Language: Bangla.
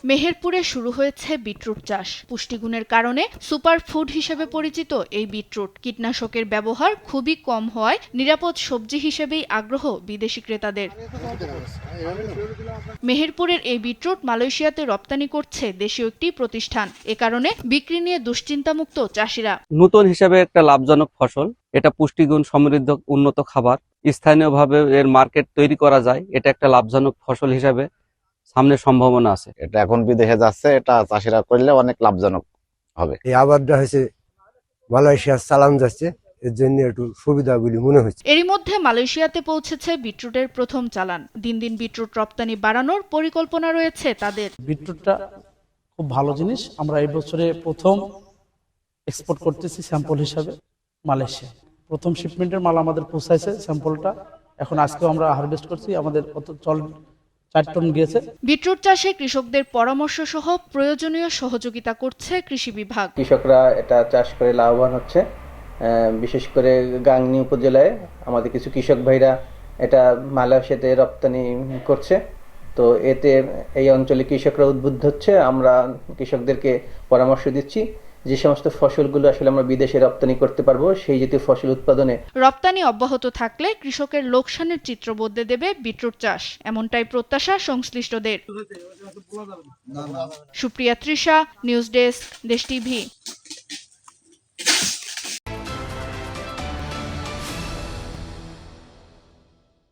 মেহেরপুরে শুরু হয়েছে বিটরুট চাষ। পুষ্টিগুণের কারণে সুপার ফুড হিসেবে পরিচিত এই বিটরুট কীটনাশকের ব্যবহার খুবই কম হওয়ায় নিরাপদ সবজি হিসেবেই আগ্রহ বিদেশি ক্রেতাদের। মেহেরপুরের এই বিটরুট মালয়েশিয়াতে রপ্তানি করছে দেশীয় একটি প্রতিষ্ঠান। এ কারণে বিক্রি নিয়ে দুশ্চিন্তামুক্ত চাষিরা। নতুন হিসেবে একটা লাভজনক ফসল, এটা পুষ্টিগুণ সমৃদ্ধ উন্নত খাবার, স্থানীয়ভাবে এর মার্কেট তৈরি করা যায়, এটা একটা লাভজনক ফসল হিসেবে সামনে সম্ভাবনা আছে। এটা এখন বিদেশে যাচ্ছে, এটা চাষিরা করলে অনেক লাভজনক হবে। এই আবাদটা হয়েছে মালয়েশিয়ার চালান যাচ্ছে, এর জন্য একটু সুবিধা বলে মনে হচ্ছে। এরই মধ্যে মালয়েশিয়াতে পৌঁছেছে বিটরুটের প্রথম চালান। দিন দিন বিটরুট রপ্তানি বাড়ানোর পরিকল্পনা রয়েছে তাদের। বিটরুটটা খুব ভালো জিনিস। আমরা এই বছরে প্রথম এক্সপোর্ট করতেছি স্যাম্পল হিসাবে মালয়েশিয়া। প্রথম শিপমেন্টের মাল আমাদের পৌঁছাইছে স্যাম্পলটা। এখন আজকেও আমরা হারভেস্ট করছি, আমাদের 4 টন গিয়েছে। বিটরুট চাষে কৃষকদের পরামর্শ সহ প্রয়োজনীয় সহযোগিতা করছে কৃষি বিভাগ। কৃষকরা এটা চাষ করে লাভবান হচ্ছে। বিশেষ করে গাংনী উপজেলায় আমাদের কিছু কৃষক ভাইরা এটা মালয়েশিয়াতে রপ্তানি করছে। তো এতে এই অঞ্চলে কৃষকরা উদ্বুদ্ধ হচ্ছে। আমরা কৃষকদেরকে পরামর্শ দিচ্ছি যে সমস্ত ফসলগুলো আসলে আমরা বিদেশে রপ্তানি করতে পারবো, সেই জাতীয় ফসল উৎপাদনে। রপ্তানি অব্যাহত থাকলে কৃষকের লোকসানের চিত্র বদলে দেবে বিটরুট চাষ, এমনটাই প্রত্যাশা সংশ্লিষ্টদের। সুপ্রিয়া তৃষা, নিউজ ডেস্ক, দেশ টিভি।